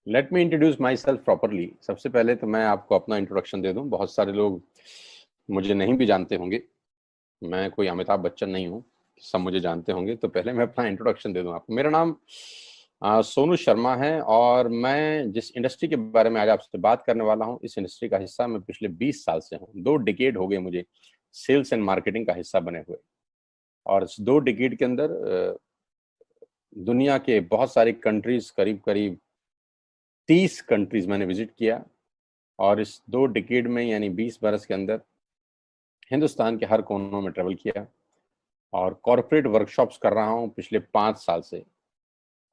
Let me introduce my self properly. सबसे पहले तो मैं आपको अपना इंट्रोडक्शन दे दूं। बहुत सारे लोग मुझे नहीं भी जानते होंगे। मैं कोई अमिताभ बच्चन नहीं हूं, सब मुझे जानते होंगे। तो पहले मैं अपना इंट्रोडक्शन दे दूं आपको। मेरा नाम सोनू शर्मा है और मैं जिस इंडस्ट्री के बारे में आज आपसे बात करने वाला हूं, इस इंडस्ट्री का हिस्सा मैं पिछले 20 साल से हूं। 2 डिकेड हो गए मुझे सेल्स एंड मार्केटिंग का हिस्सा बने हुए। और इस 2 डिकेड के अंदर दुनिया के बहुत सारी कंट्रीज, करीब करीब 30 कंट्रीज मैंने विजिट किया। और इस 2 डिकेड में यानी 20 बरस के अंदर हिंदुस्तान के हर कोनों में ट्रेवल किया और कॉरपोरेट वर्कशॉप्स कर रहा हूं पिछले 5 साल से।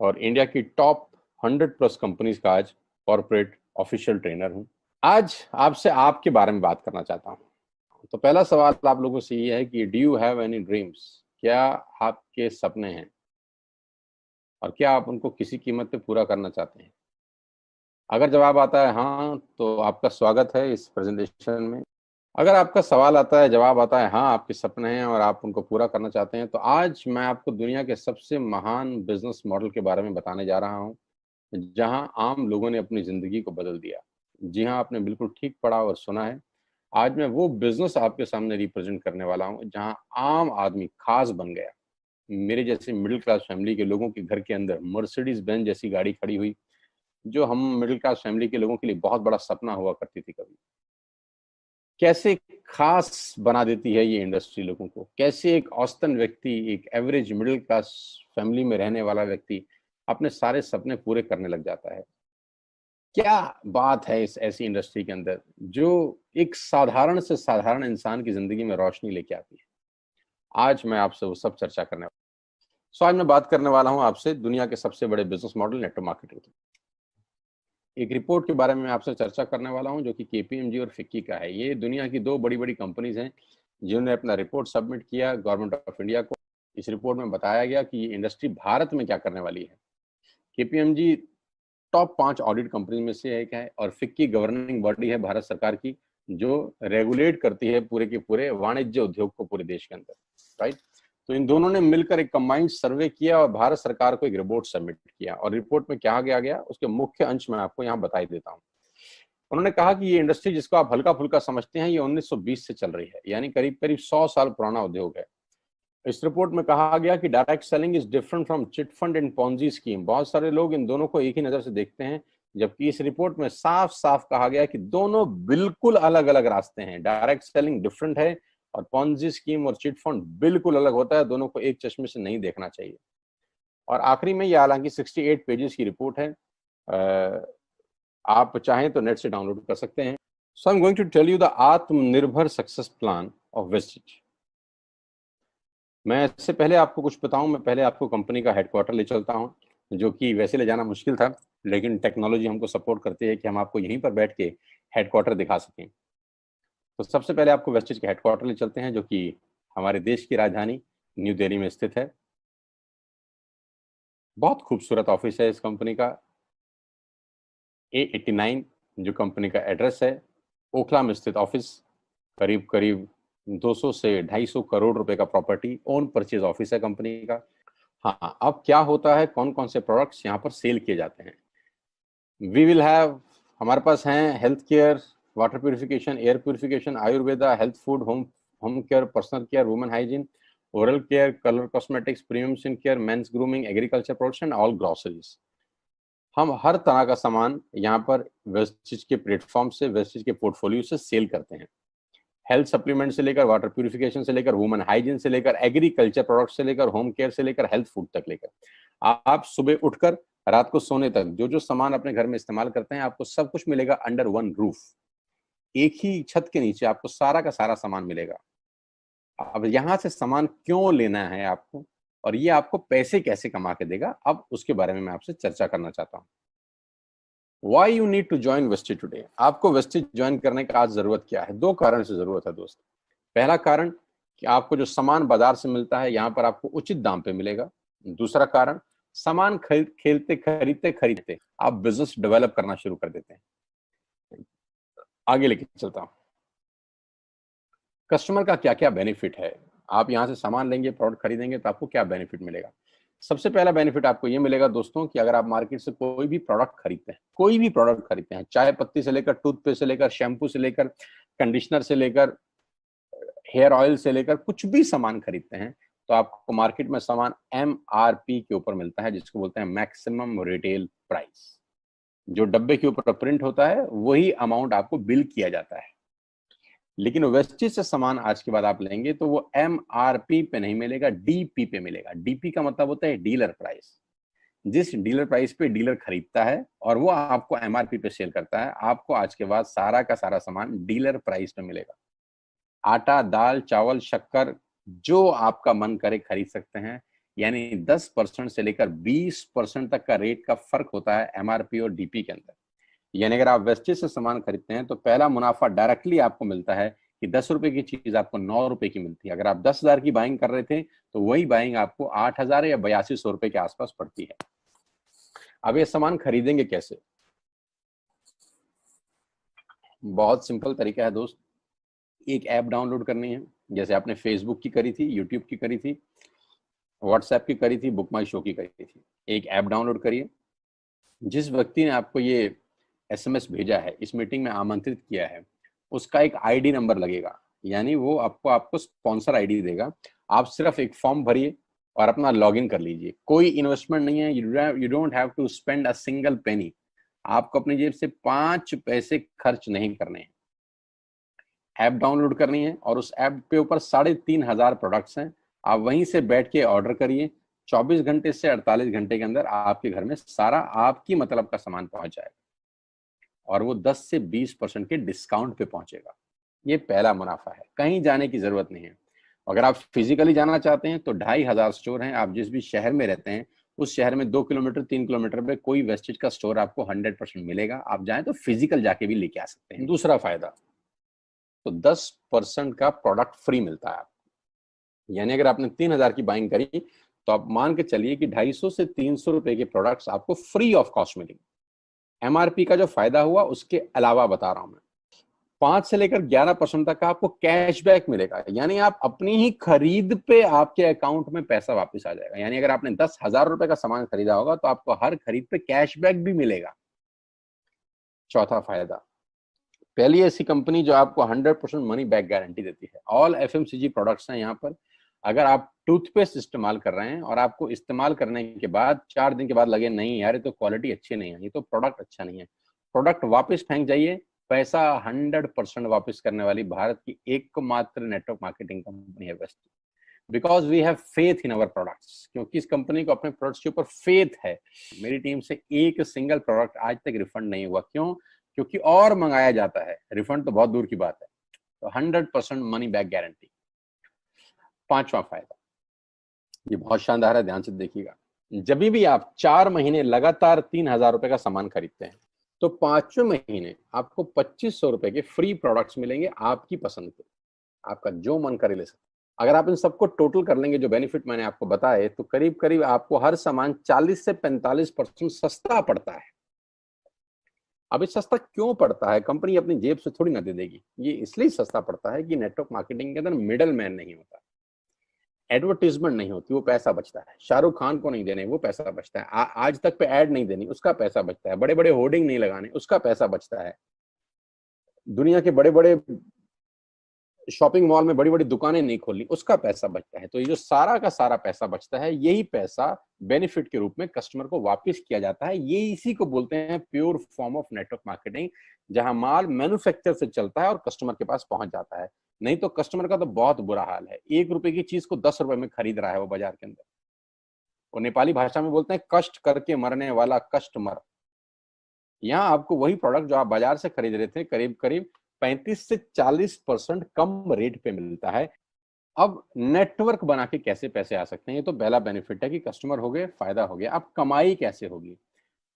और इंडिया की टॉप 100 प्लस कंपनीज का आज कॉरपोरेट ऑफिशियल ट्रेनर हूं। आज आपसे आपके बारे में बात करना चाहता हूं। तो पहला सवाल आप लोगों से ये है कि do you have any dreams? क्या आपके सपने हैं और क्या आप उनको किसी कीमत पे पूरा करना चाहते हैं? अगर जवाब आता है हाँ, तो आपका स्वागत है इस प्रेजेंटेशन में। अगर आपका सवाल आता है, जवाब आता है हाँ, आपके सपने हैं और आप उनको पूरा करना चाहते हैं, तो आज मैं आपको दुनिया के सबसे महान बिजनेस मॉडल के बारे में बताने जा रहा हूं, जहां आम लोगों ने अपनी जिंदगी को बदल दिया। जी हाँ, आपने बिल्कुल ठीक पढ़ा और सुना है। आज मैं वो बिजनेस आपके सामने रिप्रेजेंट करने वाला हूं जहां आम आदमी खास बन गया। मेरे जैसे मिडिल क्लास फैमिली के लोगों के घर के अंदर मर्सिडीज बेंज जैसी गाड़ी खड़ी हुई, जो हम मिडिल क्लास फैमिली के लोगों के लिए बहुत बड़ा सपना हुआ करती थी कभी। कैसे खास बना देती है ये इंडस्ट्री लोगों को। कैसे एक औसतन व्यक्ति, एक एवरेज मिडिल क्लास फैमिली में रहने वाला व्यक्ति अपने सारे सपने पूरे करने लग जाता है। क्या बात है इस ऐसी इंडस्ट्री के अंदर जो एक साधारण से साधारण इंसान की जिंदगी में रोशनी लेके आती है। आज मैं आपसे वो सब चर्चा करने वाला हूँ। आज मैं बात करने वाला हूँ आपसे दुनिया के सबसे बड़े बिजनेस मॉडल नेटवर्क मार्केटिंग की। एक रिपोर्ट के बारे में आपसे चर्चा करने वाला हूं जो कि केपीएमजी और फिक्की का है। ये दुनिया की 2 बड़ी बड़ी कंपनीज हैं जिन्होंने अपना रिपोर्ट सबमिट किया गवर्नमेंट ऑफ इंडिया को। इस रिपोर्ट में बताया गया कि ये इंडस्ट्री भारत में क्या करने वाली है। केपीएमजी टॉप 5 ऑडिट कंपनी में से एक है और फिक्की गवर्निंग बॉडी है भारत सरकार की, जो रेगुलेट करती है पूरे के पूरे वाणिज्य उद्योग को पूरे देश के अंदर। राइट। तो इन दोनों ने मिलकर एक कंबाइंड सर्वे किया और भारत सरकार को एक रिपोर्ट सबमिट किया। और रिपोर्ट में क्या गया उसके मुख्य अंश में आपको यहाँ बताई देता हूँ। उन्होंने कहा कि ये इंडस्ट्री जिसको आप हल्का फुल्का समझते हैं, ये 1920 से चल रही है, यानी करीब करीब 100 साल पुराना उद्योग है। इस रिपोर्ट में कहा गया कि direct selling is different from chit fund and Ponzi scheme. बहुत सारे लोग इन दोनों को एक ही नजर से देखते हैं, जबकि इस रिपोर्ट में साफ साफ कहा गया कि दोनों बिल्कुल अलग अलग रास्ते हैं। डायरेक्ट सेलिंग डिफरेंट है और पॉन्जी स्कीम और चिट फंड बिल्कुल अलग होता है। दोनों को एक चश्मे से नहीं देखना चाहिए। और आखिरी में ये हालांकि 68 पेजेस की रिपोर्ट है, आप चाहें तो नेट से डाउनलोड कर सकते हैं। So I am going to tell you the Aatmanirbhar success plan of Vestige. मैं इससे पहले आपको कुछ बताऊं, मैं पहले आपको कंपनी का हेडक्वार्टर ले चलता हूं, जो कि वैसे ले जाना मुश्किल था, लेकिन टेक्नोलॉजी हमको सपोर्ट करती है कि हम आपको यहीं पर बैठ के हेडक्वार्टर दिखा सकें। तो सबसे पहले आपको वेस्टिज के हेडक्वार्टर ले चलते हैं, जो कि हमारे देश की राजधानी न्यू दिल्ली में स्थित है। बहुत खूबसूरत ऑफिस है इस कंपनी का। A89 जो कंपनी का एड्रेस है, ओखला में स्थित ऑफिस। करीब करीब 200 से 250 करोड़ रुपए का प्रॉपर्टी ओन परचेज ऑफिस है कंपनी का। हाँ, अब क्या होता है, कौन कौन से प्रोडक्ट्स यहाँ पर सेल किए जाते हैं। वी विल हैव, हमारे पास हैं health care, water purification, air purification, Ayurveda, health food, home home care, personal care, women hygiene, oral care, colour cosmetics, premium skin care, mains grooming, agriculture products and all groceries. हम हर तरह का सामान यहाँ पर Vestige के platform से, Vestige के portfolio से सेल करते हैं। हेल्थ सप्लीमेंट से लेकर, वाटर प्यूरिफिकेशन से लेकर, वुमेन हाइजीन से लेकर, एग्रीकल्चर प्रोडक्ट से लेकर, होम केयर से लेकर, हेल्थ फूड तक लेकर, आप सुबह उठकर रात को सोने तक जो जो सामान अपने घर में इस्तेमाल करते हैं, आपको सब कुछ मिलेगा अंडर वन रूफ। एक ही छत के नीचे आपको सारा का सारा सामान मिलेगा। अब यहाँ से सामान क्यों लेना है आपको और ये आपको पैसे कैसे कमा के देगा, अब उसके बारे में मैं आपसे चर्चा करना चाहता हूँ। Why you need to join Vestige today? आपको वेस्टिज ज्वाइन करने का आज जरूरत क्या है? 2 कारण से जरूरत है दोस्त। पहला कारण कि आपको जो सामान बाजार से मिलता है यहाँ पर आपको उचित दाम पे मिलेगा। दूसरा कारण, सामान खरीदते खरीदते आप बिजनेस डेवलप करना शुरू कर देते हैं। आगे लेके चलता हूँ। कस्टमर का क्या क्या बेनिफिट है, आप यहाँ से सामान लेंगे, प्रोडक्ट खरीदेंगे तो आपको क्या बेनिफिट मिलेगा। सबसे पहला बेनिफिट आपको ये मिलेगा दोस्तों कि अगर आप मार्केट से कोई भी प्रोडक्ट खरीदते हैं, कोई भी प्रोडक्ट खरीदते हैं, चाय पत्ती से लेकर टूथपेस्ट से लेकर शैम्पू से लेकर कंडीशनर से लेकर हेयर ऑयल से लेकर कुछ भी सामान खरीदते हैं, तो आपको मार्केट में सामान MRP के ऊपर मिलता है, जिसको बोलते हैं मैक्सिमम रिटेल प्राइस। जो डब्बे के ऊपर प्रिंट होता है वही अमाउंट आपको बिल किया जाता है। लेकिन वेस्टेज से सामान आज के बाद आप लेंगे तो वो MRP पे नहीं मिलेगा, DP पे मिलेगा। DP का मतलब होता है डीलर प्राइस। जिस डीलर प्राइस पे डीलर खरीदता है और वो आपको MRP पे सेल करता है, आपको आज के बाद सारा का सारा सामान डीलर प्राइस पे मिलेगा। आटा, दाल, चावल, शक्कर जो आपका मन करे खरीद सकते हैं। यानी 10% से लेकर 20% तक का रेट का फर्क होता है MRP और DP के अंदर। यानी अगर आप वेस्टेज से सामान खरीदते हैं तो पहला मुनाफा डायरेक्टली आपको मिलता है कि 10 रुपए की चीज आपको 9 रुपए की मिलती है। अगर आप 10,000 की बाइंग कर रहे थे तो वही बाइंग आपको 8,000 या 8200 रुपए के आसपास पड़ती है। अब ये सामान खरीदेंगे कैसे? बहुत सिंपल तरीका है दोस्त। एक ऐप डाउनलोड करनी है, जैसे आपने फेसबुक की करी थी, यूट्यूब की करी थी, व्हाट्सएप की करी थी, बुक माई शो की करी थी। एक ऐप डाउनलोड करिए। जिस व्यक्ति ने आपको ये SMS भेजा है, इस मीटिंग में आमंत्रित किया है, उसका एक ID नंबर लगेगा, यानी वो आपको स्पॉन्सर ID देगा। आप सिर्फ एक फॉर्म भरिए और अपना लॉगिन कर लीजिए। कोई इन्वेस्टमेंट नहीं है, you don't have to spend a single penny. आपको अपनी जेब से 5 पैसे खर्च नहीं करने हैं। ऐप डाउनलोड करनी है और उस ऐप पे ऊपर 3,500 प्रोडक्ट्स हैं। आप वहीं से बैठ के ऑर्डर करिए। 24 घंटे से 48 घंटे के अंदर आपके घर में सारा आपकी मतलब का सामान पहुंच जाएगा और वो 10 से 20% के डिस्काउंट पे पहुंचेगा। ये पहला मुनाफा है, कहीं जाने की जरूरत नहीं है। अगर आप फिजिकली जाना चाहते हैं तो 2,500 स्टोर हैं। आप जिस भी शहर में रहते हैं उस शहर में 2 किलोमीटर 3 किलोमीटर पे कोई वेस्टेज का स्टोर आपको 100% मिलेगा। आप जाएं तो फिजिकल जाके भी लेके आ सकते हैं। दूसरा फायदा, तो 10% का प्रोडक्ट फ्री मिलता है आपको। यानी अगर आपने 3,000 की बाइंग करी तो आप मान के चलिए कि 250 से 300 रुपए के प्रोडक्ट्स आपको फ्री ऑफ कॉस्ट मिलेंगे। MRP का जो फायदा हुआ उसके अलावा बता रहा हूं मैं, 5 से लेकर 11% तक का आपको कैशबैक मिलेगा। यानी आप अपनी ही खरीद पे आपके अकाउंट में पैसा वापस आ जाएगा। यानी अगर आपने 10,000 रुपए का सामान खरीदा होगा तो आपको हर खरीद पे कैशबैक भी मिलेगा। चौथा फायदा, पहली ऐसी कंपनी जो आपको 100% मनी बैक गारंटी देती है। ऑल FMCG प्रोडक्ट्स हैं यहाँ पर। अगर आप टूथपेस्ट इस्तेमाल कर रहे हैं और आपको इस्तेमाल करने के बाद 4 दिन के बाद लगे नहीं यार ये तो क्वालिटी अच्छी नहीं है, ये तो प्रोडक्ट अच्छा नहीं है, प्रोडक्ट वापस फेंक जाइए। पैसा 100% वापस करने वाली भारत की एकमात्र नेटवर्क मार्केटिंग कंपनी है best. Because we have faith in our products, क्योंकि इस कंपनी को अपने प्रोडक्ट्स के ऊपर फेथ है। मेरी टीम से एक सिंगल प्रोडक्ट आज तक रिफंड नहीं हुआ। क्यों? क्योंकि और मंगाया जाता है, रिफंड तो बहुत दूर की बात है। तो 100% मनी बैक गारंटी। पांचवा फायदा, ये बहुत शानदार है, ध्यान से देखिएगा। जब भी आप 4 महीने लगातार 3,000 रुपए का सामान खरीदते हैं तो 5वें महीने आपको 2,500 रुपए के फ्री प्रोडक्ट्स मिलेंगे आपकी पसंद के। आपका जो मन करे ले सकते। अगर आप इन सबको टोटल कर लेंगे जो बेनिफिट मैंने आपको बताए, तो करीब करीब आपको हर सामान 40 से 45% सस्ता पड़ता है। अब ये सस्ता क्यों पड़ता है? कंपनी अपनी जेब से थोड़ी ना दे देगी। ये इसलिए सस्ता पड़ता है कि नेटवर्क मार्केटिंग के अंदर मिडल मैन नहीं होता, एडवर्टीजमेंट नहीं होती, वो पैसा बचता है। शाहरुख खान को नहीं देने, वो पैसा बचता है। आज तक पे ऐड नहीं देनी, उसका पैसा बचता है। बड़े बड़े होर्डिंग नहीं लगाने, उसका पैसा बचता है। दुनिया के बड़े बड़े शॉपिंग मॉल में बड़ी बड़ी दुकानें नहीं खोलनी, उसका पैसा बचता है। तो ये जो सारा का सारा पैसा बचता है, यही पैसा बेनिफिट के रूप में कस्टमर को वापस किया जाता है। ये इसी को बोलते हैं pure form of network marketing, जहां माल मैन्युफैक्चर से चलता है और कस्टमर के पास पहुंच जाता है। नहीं तो कस्टमर का तो बहुत बुरा हाल है। 1 रुपए की चीज को 10 रुपए में खरीद रहा है वो बाजार के अंदर। वो नेपाली भाषा में बोलते हैं कष्ट करके मरने वाला कस्टमर। यहाँ आपको वही प्रोडक्ट जो आप बाजार से खरीद रहे थे करीब करीब 35 से 40% कम रेट पे मिलता है। अब नेटवर्क बना के कैसे पैसे आ सकते हैं? ये तो पहला बेनिफिट है कि कस्टमर हो गए, फायदा हो गया। अब कमाई कैसे होगी?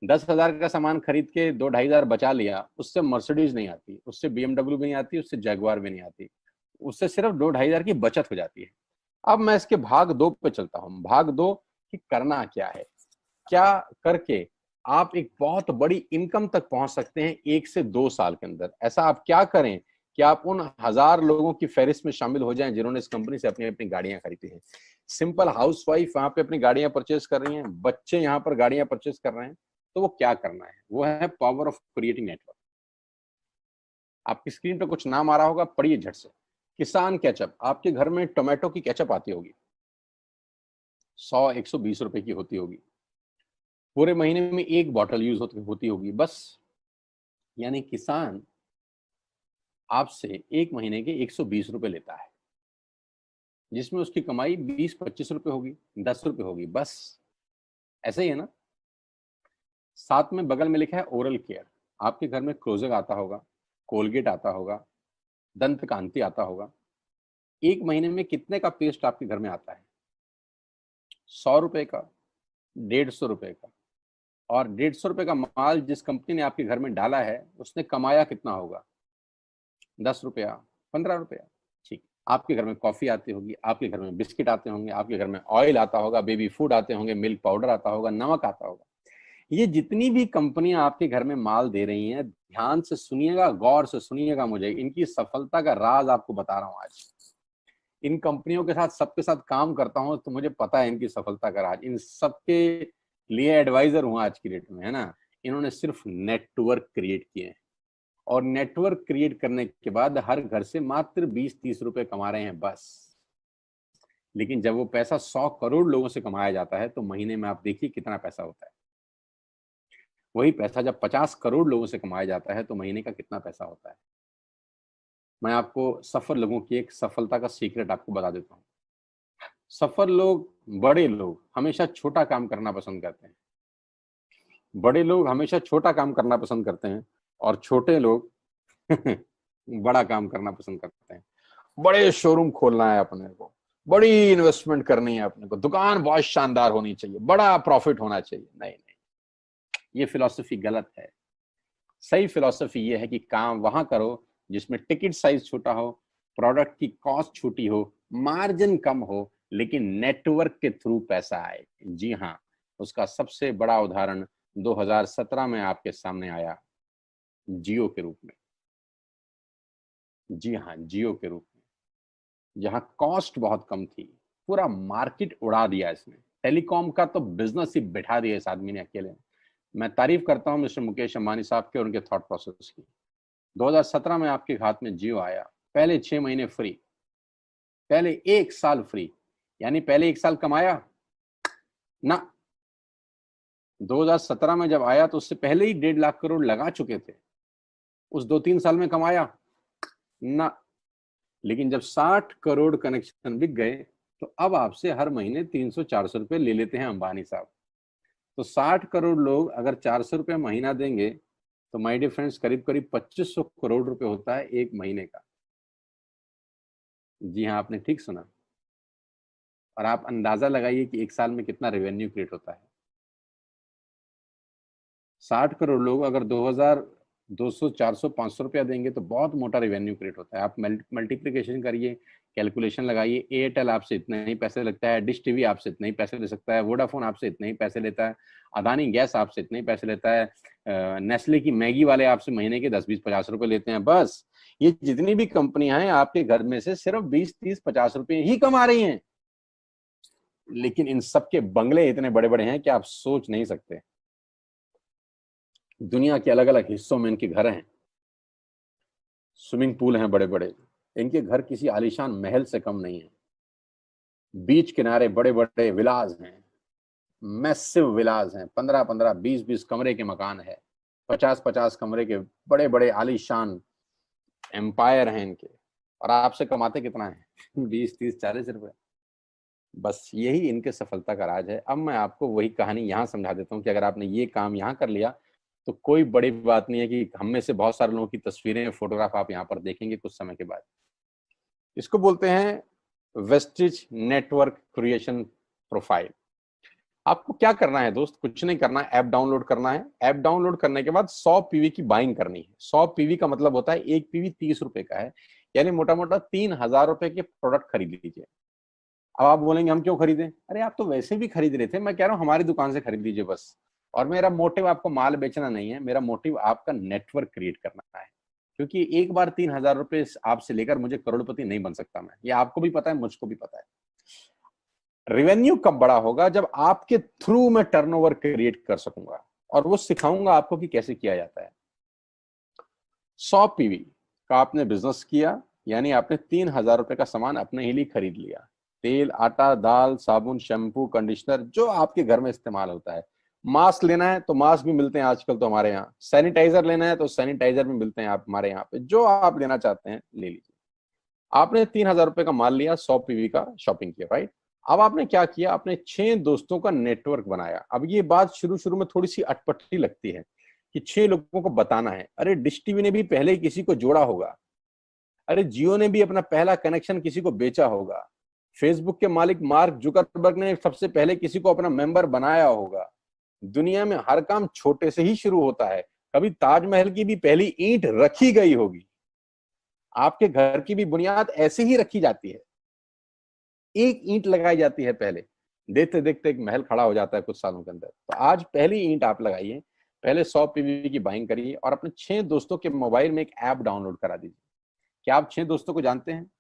10,000 का सामान खरीद के 2-2,500 बचा लिया, उससे मर्सिडीज नहीं आती, उससे BMW भी नहीं आती, उससे जैगवार भी नहीं आती, उससे सिर्फ 2-2,500 की बचत हो जाती है। अब मैं इसके भाग 2 पे चलता हूँ। भाग 2 कि करना क्या है, क्या करके आप एक बहुत बड़ी इनकम तक पहुंच सकते हैं 1 से 2 साल के अंदर। ऐसा आप क्या करें कि आप उन 1000 लोगों की फहरिस्त में शामिल हो जाएं जिन्होंने इस कंपनी से अपनी अपनी गाड़ियां खरीदी हैं। सिंपल हाउसवाइफ वहां पे अपनी गाड़ियां परचेज कर रही हैं, बच्चे यहाँ पर गाड़ियां परचेज कर रहे हैं, तो वो क्या करना है? वो है पावर ऑफ क्रिएटिंग नेटवर्क। आपकी स्क्रीन पे कुछ नाम आ रहा होगा, पढ़िए झट से। किसान केचप, आपके घर में टोमेटो की केचप आती होगी, 100-120 रुपए की होती होगी, पूरे महीने में एक बॉटल यूज होती होगी बस। यानी किसान आपसे एक महीने के 120 रुपए लेता है, जिसमें उसकी कमाई 20-25 रुपए होगी, 10 रुपए होगी बस। ऐसे ही है ना। साथ में बगल में लिखा है ओरल केयर। आपके घर में क्लोजर आता होगा, कोलगेट आता होगा, दंत कांति आता होगा। एक महीने में कितने का पेस्ट आपके घर में आता है? 100 रुपए का, 150 रुपए का। और 150 रुपए का माल जिस कंपनी ने आपके घर में डाला है, उसने कमाया कितना होगा? 10 रुपया, 15 रुपया। ठीक। आपके घर में कॉफी आती होगी, आपके घर में बिस्किट आते होंगे, आपके घर में ऑयल आता होगा, बेबी फूड आते होंगे, मिल्क पाउडर आता होगा, नमक आता होगा। ये जितनी भी कंपनियां आपके घर में माल दे रही हैं, ध्यान से सुनिएगा, गौर से सुनिएगा, मुझे इनकी सफलता का राज आपको बता रहा हूं आज। इन कंपनियों के साथ सबके साथ काम करता हूं, तो मुझे पता है इनकी सफलता का राज। इन सबके लिए एडवाइजर हूं आज की डेट में, है ना। इन्होंने सिर्फ नेटवर्क क्रिएट किए हैं, और नेटवर्क क्रिएट करने के बाद हर घर से मात्र 20-30 रुपए कमा रहे हैं बस। लेकिन जब वो पैसा 100 करोड़ लोगों से कमाया जाता है, तो महीने में आप देखिए कितना पैसा होता है। वही पैसा जब 50 करोड़ लोगों से कमाया जाता है, तो महीने का कितना पैसा होता है। मैं आपको सफल लोगों की एक सफलता का सीक्रेट आपको बता देता हूँ। सफल लोग, बड़े लोग हमेशा छोटा काम करना पसंद करते हैं। बड़े लोग हमेशा छोटा काम करना पसंद करते हैं, और छोटे लोग बड़ा काम करना पसंद करते हैं। बड़े शोरूम खोलना है अपने को, बड़ी इन्वेस्टमेंट करनी है अपने को, दुकान बहुत शानदार होनी चाहिए, बड़ा प्रॉफिट होना चाहिए। नहीं नहीं, ये फिलॉसफी गलत है। सही फिलॉसफी ये है कि काम वहां करो जिसमें टिकट साइज छोटा हो, प्रोडक्ट की कॉस्ट छोटी हो, मार्जिन कम हो, लेकिन नेटवर्क के थ्रू पैसा आए। जी हाँ, उसका सबसे बड़ा उदाहरण 2017 में आपके सामने आया, जियो के रूप में। जी हाँ, जियो के रूप में, जहां कॉस्ट बहुत कम थी, पूरा मार्केट उड़ा दिया इसने। टेलीकॉम का तो बिजनेस ही बिठा दिया इस आदमी ने अकेले। मैं तारीफ करता हूं मिस्टर मुकेश अंबानी साहब के और उनके थॉट प्रोसेस की। 2017 में आपके हाथ में जियो आया, पहले 6 महीने फ्री, पहले 1 साल फ्री। यानी पहले 1 साल कमाया ना। 2017 में जब आया तो उससे पहले ही 1.5 लाख करोड़ लगा चुके थे। उस 2-3 साल में कमाया ना। लेकिन जब 60 करोड़ कनेक्शन बिक गए, तो अब आपसे हर महीने 300-400 रुपए ले लेते हैं अंबानी साहब। तो 60 करोड़ लोग अगर 400 रुपये महीना देंगे, तो माय डियर फ्रेंड्स, करीब करीब 2500 करोड़ रुपए होता है एक महीने का। जी हाँ, आपने ठीक सुना। और आप अंदाजा लगाइए कि 1 साल में कितना रेवेन्यू क्रिएट होता है। 60 करोड़ लोग अगर 2200, 400, 500 रुपया देंगे, तो बहुत मोटा रेवेन्यू क्रिएट होता है। आप मल्टीप्लिकेशन करिए, कैलकुलेशन लगाइए। एयरटेल आपसे इतने ही पैसे लगता है, डिश टीवी आपसे इतने ही पैसे ले सकता है, वोडाफोन आपसे इतने ही पैसे लेता है, अदानी गैस आपसे इतने ही पैसे लेता है, नेस्ले की मैगी वाले आपसे महीने के 10-20-50 रुपए लेते हैं बस। ये जितनी भी कंपनियां हैं, आपके घर में से सिर्फ 20-30-50 रुपए ही कमा रही हैं। लेकिन इन सबके बंगले इतने बड़े बड़े हैं कि आप सोच नहीं सकते। दुनिया के अलग अलग हिस्सों में इनके घर हैं, स्विमिंग पूल हैं बड़े बड़े। इनके घर किसी आलीशान महल से कम नहीं है। बीच किनारे बड़े बड़े विलाज हैं, मैसिव विलाज हैं, 15-15, 20-20 कमरे के मकान है, 50-50 कमरे के बड़े बड़े आलीशान एम्पायर हैं इनके। और आपसे कमाते कितना है? 20-30-40 रुपए। बस यही इनके सफलता का राज है। अब मैं आपको वही कहानी यहाँ समझा देता हूँ कि अगर आपने ये काम यहाँ कर लिया, तो कोई बड़ी बात नहीं है कि हम में से बहुत सारे लोगों की तस्वीरें, फोटोग्राफ आप यहाँ पर देखेंगे कुछ समय के बाद। इसको बोलते हैं वेस्टिज नेटवर्क क्रिएशन प्रोफाइल। आपको क्या करना है दोस्त? कुछ नहीं करना है, ऐप डाउनलोड करना है। ऐप डाउनलोड करने के बाद 100 पीवी की बाइंग करनी है। 100 पीवी का मतलब होता है एक पीवी 30 रुपए का है, यानी मोटा मोटा 3000 रुपए के प्रोडक्ट खरीद लीजिए। अब आप बोलेंगे हम क्यों खरीदें? अरे आप तो वैसे भी खरीद रहे थे, मैं कह रहा हूँ हमारी दुकान से खरीद लीजिए बस। और मेरा मोटिव आपको माल बेचना नहीं है, मेरा मोटिव आपका नेटवर्क क्रिएट करना है। क्योंकि एक बार 3,000 रुपए आपसे लेकर मुझे करोड़पति नहीं बन सकता मैं, ये आपको भी पता है, मुझको भी पता है। रेवेन्यू कब बड़ा होगा? जब आपके थ्रू मैं टर्नओवर क्रिएट कर सकूंगा और वो सिखाऊंगा आपको कि कैसे किया जाता है। 100 पीवी का आपने बिजनेस किया, यानी आपने 3,000 रुपए का सामान अपने ही लिए खरीद लिया। तेल, आटा, दाल, साबुन, शैम्पू, कंडीशनर, जो आपके घर में इस्तेमाल होता है। मास्क लेना है तो मास्क भी मिलते हैं आजकल तो हमारे यहाँ। सैनिटाइजर लेना है तो सैनिटाइजर भी मिलते हैं आप हमारे यहाँ पे। जो आप लेना चाहते हैं ले लीजिए। आपने 3,000 रुपए का माल लिया, 100 पीवी का शॉपिंग किया, राइट? अब आपने क्या किया? आपने 6 दोस्तों का नेटवर्क बनाया। अब ये बात शुरू शुरू में थोड़ी सी अटपटी लगती है कि 6 लोगों को बताना है। अरे डिश टीवी ने भी पहले ही किसी को जोड़ा होगा। अरे जियो ने भी अपना पहला कनेक्शन किसी को बेचा होगा। फेसबुक के मालिक मार्क जुकरबर्ग ने सबसे पहले किसी को अपना मेंबर बनाया होगा। दुनिया में हर काम छोटे से ही शुरू होता है। कभी ताजमहल की भी पहली ईंट रखी गई होगी। आपके घर की भी बुनियाद ऐसे ही रखी जाती है, एक ईंट लगाई जाती है पहले, देखते देखते एक महल खड़ा हो जाता है कुछ सालों के अंदर। तो आज पहली ईंट आप लगाइए, पहले 100 पीवी की बाइंग करिए और अपने 6 दोस्तों के मोबाइल में एक ऐप डाउनलोड करा दीजिए। क्या आप 6 दोस्तों को जानते हैं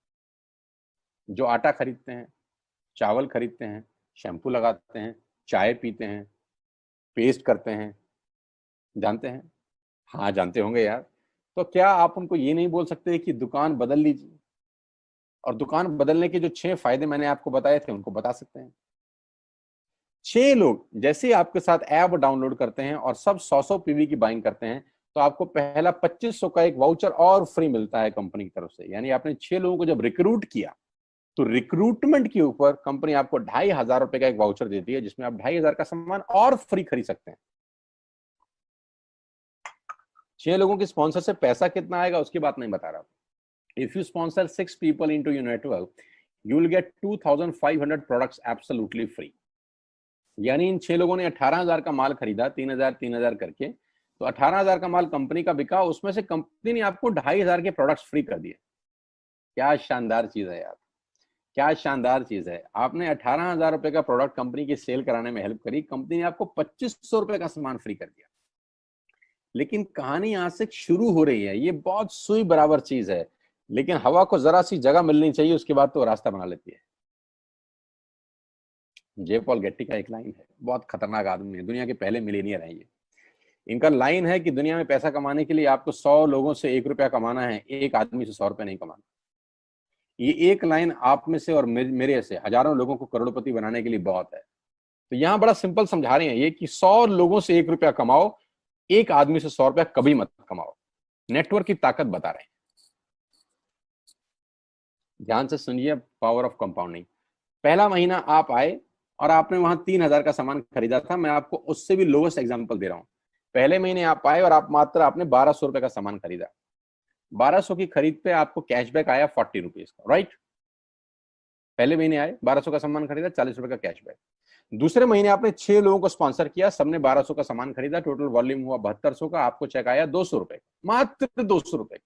जो आटा खरीदते हैं, चावल खरीदते हैं, शैम्पू लगाते हैं, चाय पीते हैं, पेस्ट करते हैं? जानते हैं? हाँ जानते होंगे यार। तो क्या आप उनको ये नहीं बोल सकते कि दुकान बदल लीजिए? और दुकान बदलने के जो 6 फायदे मैंने आपको बताए थे उनको बता सकते हैं। 6 लोग जैसे ही आपके साथ ऐप डाउनलोड करते हैं और सब 100 पीवी की बाइंग करते हैं, तो आपको पहला 2500 का एक वाउचर और फ्री मिलता है कंपनी की तरफ से। यानी आपने 6 लोगों को जब रिक्रूट किया, तो रिक्रूटमेंट के ऊपर कंपनी आपको 2,500 रुपए का एक वाउचर देती है, जिसमें आप 2,500 का सामान और फ्री खरीद सकते हैं। 6 लोगों के स्पॉन्सर से पैसा कितना आएगा उसकी बात नहीं बता रहा। If you sponsor 6 people into your network, you will get 2,500 products absolutely free. यानी इन 6 लोगों ने 18,000 का माल खरीदा, 3,000 करके, तो 18,000 का माल कंपनी का बिका, उसमें से कंपनी ने आपको 2,500 के प्रोडक्ट्स फ्री कर दिए। क्या शानदार चीज है यार, क्या शानदार चीज है। आपने 18,000 रुपए का प्रोडक्ट कंपनी की सेल कराने में हेल्प करी, कंपनी ने आपको 2,500 रुपए का सामान फ्री कर दिया। लेकिन कहानी यहां से शुरू हो रही है। ये बहुत सुई बराबर चीज है, लेकिन हवा को जरा सी जगह मिलनी चाहिए, उसके बाद तो रास्ता बना लेती है। जे पॉल गेट्टी का एक लाइन है, बहुत खतरनाक आदमी है, दुनिया के पहले मिलेनियर है ये। इनका लाइन है कि दुनिया में पैसा कमाने के लिए आपको 100 लोगों से 1 रुपया कमाना है, एक आदमी से 100 रुपया नहीं कमाना। ये एक लाइन आप में से और मेरे से हजारों लोगों को करोड़पति बनाने के लिए बहुत है। तो यहां बड़ा सिंपल समझा रहे हैं ये कि 100 लोगों से 1 रुपया कमाओ, एक आदमी से 100 रुपया कभी मत कमाओ। नेटवर्क की ताकत बता रहे हैं। ध्यान से सुनिए, पावर ऑफ कंपाउंडिंग। पहला महीना आप आए और आपने वहां 3,000 का सामान खरीदा था। मैं आपको उससे भी लोवेस्ट एग्जांपल दे रहा हूं। पहले महीने आप आए और आप मात्र आपने 1,200 रुपए का सामान खरीदा। 1,200 की खरीद पे आपको कैशबैक आया 40 रुपीज का, राइट? पहले महीने आए, 1,200 का सामान खरीदा, 40 रुपए का कैशबैक। दूसरे महीने आपने 6 लोगों को स्पॉन्सर किया, सबने 1,200 का सामान खरीदा, टोटल वॉल्यूम हुआ 7,200 का, आपको चेक आया 200 रुपए, मात्र 200 रुपए।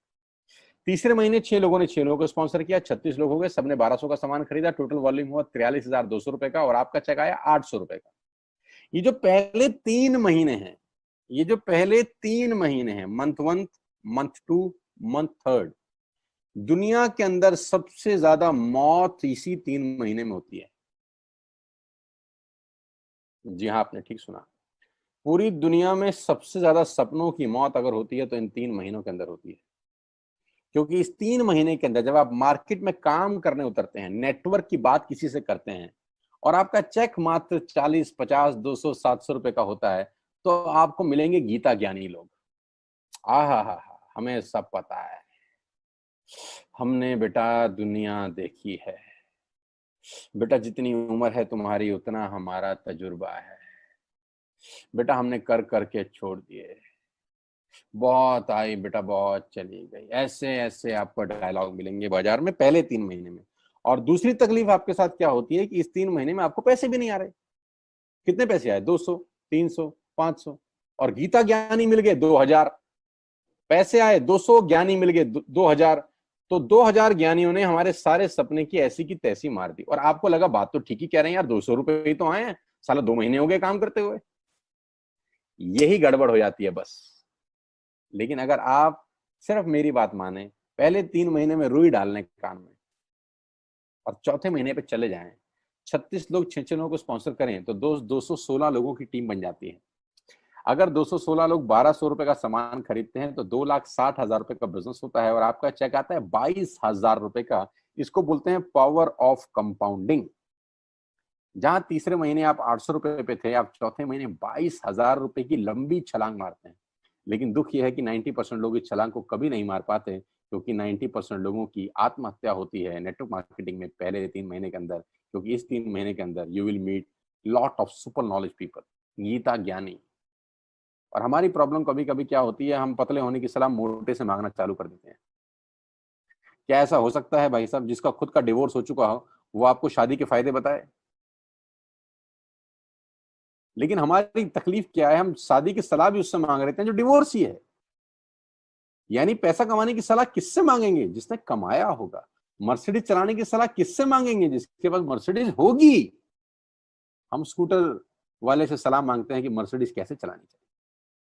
तीसरे महीने 6 लोगों ने 6 लोगों को स्पॉन्सर किया, 36 लोग हो गए, सबने 1,200 का सामान खरीदा, टोटल वॉल्यूम हुआ 43,200 रुपए का और आपका चेक आया 800 रुपए का। ये जो पहले 3 महीने हैं, ये जो पहले 3 महीने हैं, मंथ 1, मंथ 2, मंथ 3, दुनिया के अंदर सबसे ज्यादा मौत इसी 3 महीने में होती है। जी हाँ, आपने ठीक सुना। पूरी दुनिया में सबसे ज्यादा सपनों की मौत अगर होती है तो इन 3 महीनों के अंदर होती है। क्योंकि इस 3 महीने के अंदर जब आप मार्केट में काम करने उतरते हैं, नेटवर्क की बात किसी से करते हैं और आपका चेक मात्र 40, 50, 200, 700 रुपए का होता है, तो आपको मिलेंगे गीता ज्ञानी लोग। आहा, हमें सब पता है, हमने बेटा दुनिया देखी है, बेटा जितनी उम्र है तुम्हारी उतना हमारा तजुर्बा है, बेटा हमने कर करके छोड़ दिए, बहुत आई बेटा बहुत चली गई। ऐसे ऐसे आपको डायलॉग मिलेंगे बाजार में पहले 3 महीने में। और दूसरी तकलीफ आपके साथ क्या होती है कि इस 3 महीने में आपको पैसे भी नहीं आ रहे। कितने पैसे आए? 200, 300, 500, और गीता ज्ञानी मिल गए 2,000। पैसे आए 200, ज्ञानी मिल गए 2,000। तो 2,000 ज्ञानियों ने हमारे सारे सपने की ऐसी की तैसी मार दी। और आपको लगा बात तो ठीक ही कह रहे हैं यार, 200 रुपए ही तो आए हैं, साला 2 महीने हो गए काम करते हुए। यही गड़बड़ हो जाती है बस। लेकिन अगर आप सिर्फ मेरी बात माने, पहले 3 महीने में रुई डालने कान में और चौथे महीने पे चले जाएं। 36 लोग 6 लोगों को स्पॉन्सर करें तो 216 लोगों की टीम बन जाती है। अगर 216 लोग 1200 रुपए का सामान खरीदते हैं तो 2,60,000 रुपए का बिजनेस होता है और आपका चेक आता है 22,000 रुपए का। इसको बोलते हैं पावर ऑफ कंपाउंडिंग। जहां तीसरे महीने आप 800 रुपए पे थे, आप चौथे महीने 22,000 रुपए की लंबी छलांग मारते हैं। लेकिन दुख यह है कि 90% लोग इस छलांग को कभी नहीं मार पाते, क्योंकि 90% लोगों की आत्महत्या होती है नेटवर्क मार्केटिंग में पहले 3 महीने के अंदर। क्योंकि इस 3 महीने के अंदर you will meet lot of super knowledge people, Gita ज्ञानी। और हमारी प्रॉब्लम कभी कभी क्या होती है, हम पतले होने की सलाह मोटे से मांगना चालू कर देते हैं। क्या ऐसा हो सकता है भाई साहब, जिसका खुद का डिवोर्स हो चुका हो वो आपको शादी के फायदे बताए? लेकिन हमारी तकलीफ क्या है, हम शादी की सलाह भी उससे मांग रहे थे जो डिवोर्स ही है। यानी पैसा कमाने की सलाह किससे मांगेंगे? जिसने कमाया होगा। मर्सिडीज चलाने की सलाह किससे मांगेंगे? जिसके पास मर्सिडीज होगी। हम स्कूटर वाले से सलाह मांगते हैं कि मर्सिडीज कैसे चलानी चाहिए।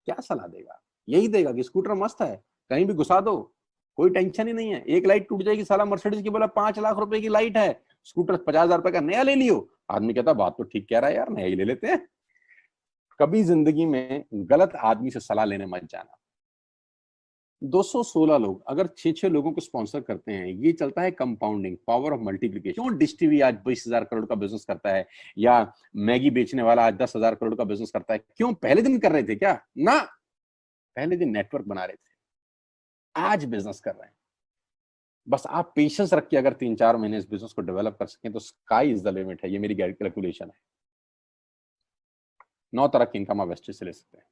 क्या सलाह देगा? यही देगा कि स्कूटर मस्त है, कहीं भी घुसा दो, कोई टेंशन ही नहीं है। एक लाइट टूट जाएगी, साला मर्सिडीज की बोला 5 लाख रुपए की लाइट है, स्कूटर 50,000 रुपए का नया ले लियो। आदमी कहता बात तो ठीक कह रहा है यार, नया ही ले लेते हैं। कभी जिंदगी में गलत आदमी से सलाह लेने मत जाना। 216 लोग अगर 6 लोगों को स्पॉन्सर करते हैं, ये चलता है कंपाउंडिंग, पावर ऑफ मल्टीप्लिकेशन। क्यों डिश टीवी आज 20,000 करोड़ का बिजनेस करता है, या मैगी बेचने वाला आज 10,000 करोड़ का बिजनेस करता है? क्यों? पहले दिन कर रहे थे क्या? ना, पहले दिन नेटवर्क बना रहे थे, आज बिजनेस कर रहे हैं। बस आप पेशेंस रख के अगर 3-4 महीने इस बिजनेस को डेवलप कर सकें तो स्काई इज द लिमिट है। ये मेरी कैलकुलेशन है। 9 तरह की इनकम आप वेस्टेज से ले सकते हैं।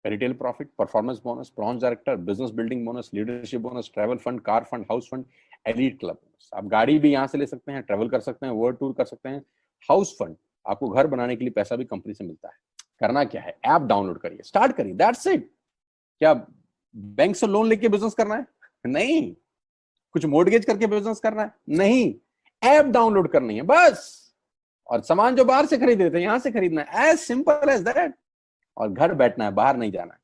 Retail profit, performance bonus, bronze director, business building bonus, leadership bonus, travel fund, car fund, house fund, elite club bonus. आप गाड़ी भी यहाँ से ले सकते हैं, ट्रैवल कर सकते हैं, वर्ल्ड टूर कर सकते हैं। हाउस फंड, आपको घर बनाने के लिए पैसा भी कंपनी से मिलता है। करना क्या है, ऐप डाउनलोड करिए, स्टार्ट करिए, दैट्स इट। क्या बैंक से लोन लेके बिजनेस करना है? नहीं। कुछ मोर्टगेज करके बिजनेस करना है? नहीं। ऐप डाउनलोड करनी है बस, और सामान जो बाहर से खरीद रहे थे यहां से खरीदना है, एज सिंपल एज दैट। और घर बैठना है, बाहर नहीं जाना है।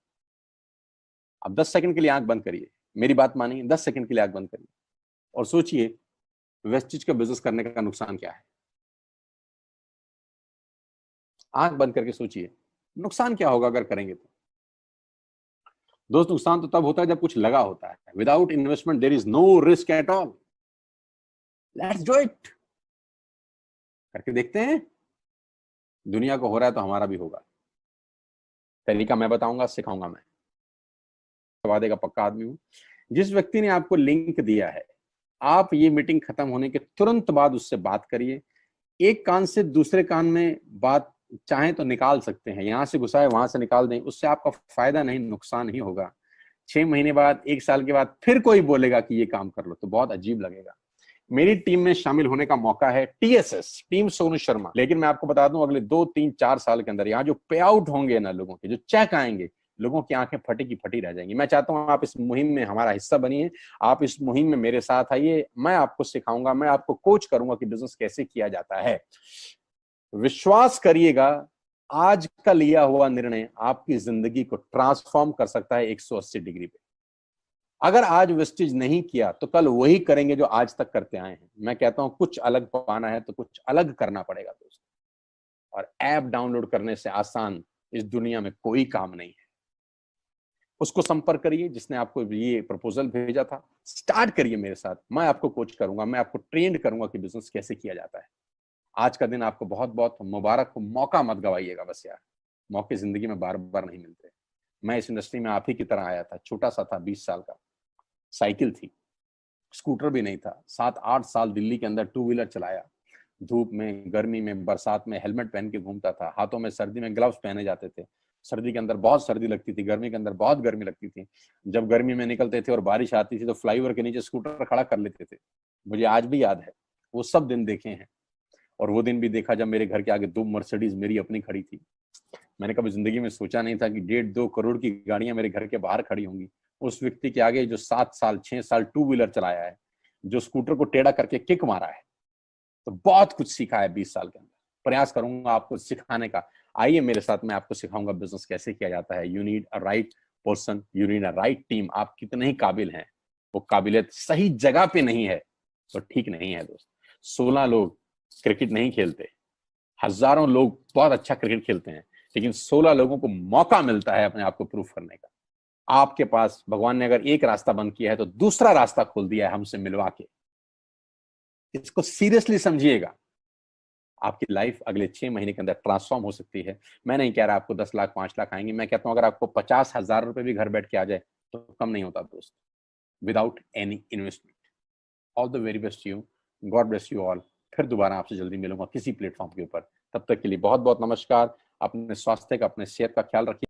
अब 10 सेकंड के लिए आंख बंद करिए, मेरी बात मानिए, 10 सेकंड के लिए आंख बंद करिए और सोचिए वेस्टिज का बिजनेस करने का नुकसान क्या है। आंख बंद करके सोचिए नुकसान क्या होगा अगर करेंगे तो। दोस्त, नुकसान तो तब होता है जब कुछ लगा होता है। Without investment there is no risk at all. Let's do it. करके देखते हैं, दुनिया को हो रहा है तो हमारा भी होगा। तरीका मैं बताऊंगा, सिखाऊंगा मैं, वादे का पक्का आदमी हूं। जिस व्यक्ति ने आपको लिंक दिया है, आप ये मीटिंग खत्म होने के तुरंत बाद उससे बात करिए। एक कान से दूसरे कान में बात चाहें तो निकाल सकते हैं, यहां से घुसाए वहां से निकाल दें, उससे आपका फायदा नहीं नुकसान ही होगा। 6 महीने बाद, 1 साल के बाद फिर कोई बोलेगा कि ये काम कर लो तो बहुत अजीब लगेगा। मेरी टीम में शामिल होने का मौका है, टीएसएस, टीम सोनू शर्मा। लेकिन मैं आपको बता दूं, अगले 2-3-4 साल के अंदर यहाँ जो पे आउट होंगे ना लोगों के, जो चेक आएंगे, लोगों की आंखें फटी की फटी रह जाएंगी। मैं चाहता हूं आप इस मुहिम में हमारा हिस्सा बनिए, आप इस मुहिम में मेरे साथ आइए। मैं आपको सिखाऊंगा, मैं आपको कोच करूंगा कि बिजनेस कैसे किया जाता है। विश्वास करिएगा, आज का लिया हुआ निर्णय आपकी जिंदगी को ट्रांसफॉर्म कर सकता है 180 डिग्री पे। अगर आज वेस्टेज नहीं किया तो कल वही करेंगे जो आज तक करते आए हैं। मैं कहता हूं कुछ अलग पाना है तो कुछ अलग करना पड़ेगा दोस्त। और ऐप डाउनलोड करने से आसान इस दुनिया में कोई काम नहीं है। उसको संपर्क करिए जिसने आपको ये प्रपोजल भेजा था, स्टार्ट करिए मेरे साथ। मैं आपको कोच करूंगा, मैं आपको ट्रेंड करूंगा कि बिजनेस कैसे किया जाता है। आज का दिन आपको बहुत बहुत मुबारक हो। मौका मत गवाइएगा बस यार, मौके जिंदगी में बार बार नहीं मिलते। मैं इस इंडस्ट्री में आप ही की तरह आया था, छोटा सा था, 20 साल का, साइकिल थी, स्कूटर भी नहीं था। 7-8 साल दिल्ली के अंदर टू व्हीलर चलाया, धूप में, गर्मी में, बरसात में हेलमेट पहन के घूमता था। हाथों में सर्दी में ग्लव्स पहने जाते थे। सर्दी के अंदर बहुत सर्दी लगती थी, गर्मी के अंदर बहुत गर्मी लगती थी। जब गर्मी में निकलते थे और बारिश आती थी तो फ्लाईओवर के नीचे स्कूटर खड़ा कर लेते थे। मुझे आज भी याद है, वो सब दिन देखे हैं। और वो दिन भी देखा जब मेरे घर के आगे 2 मर्सिडीज मेरी अपनी खड़ी थी। मैंने कभी जिंदगी में सोचा नहीं था कि 1.5-2 करोड़ की गाड़ियां मेरे घर के बाहर खड़ी होंगी। उस व्यक्ति के आगे जो 7 साल 6 साल टू व्हीलर चलाया है, जो स्कूटर को टेढ़ा करके किक मारा है, तो बहुत कुछ सीखा है 20 साल के अंदर। प्रयास करूंगा आपको सिखाने का। आइए मेरे साथ, मैं आपको सिखाऊंगा बिजनेस कैसे किया जाता है। You need a right person, you need a right team. आप कितने ही काबिल हैं, वो काबिलियत सही जगह पे नहीं है तो ठीक नहीं है दोस्त। 16 लोग क्रिकेट नहीं खेलते, हजारों लोग बहुत अच्छा क्रिकेट खेलते हैं, लेकिन 16 लोगों को मौका मिलता है अपने आप को प्रूव करने का। आपके पास भगवान ने अगर एक रास्ता बंद किया है तो दूसरा रास्ता खोल दिया है हमसे मिलवा के। इसको सीरियसली समझिएगा। आपकी लाइफ अगले 6 महीने के अंदर ट्रांसफॉर्म हो सकती है। मैं नहीं कह रहा आपको 10 लाख 5 लाख आएंगे, मैं कहता हूं अगर आपको 50,000 रुपए भी घर बैठ के आ जाए तो कम नहीं होता दोस्त, without any investment. All the very best you, God bless you all. फिर दोबारा आपसे जल्दी मिलूंगा किसी प्लेटफॉर्म के ऊपर। तब तक के लिए बहुत बहुत नमस्कार। अपने स्वास्थ्य का, अपने सेहत का ख्याल रखिए।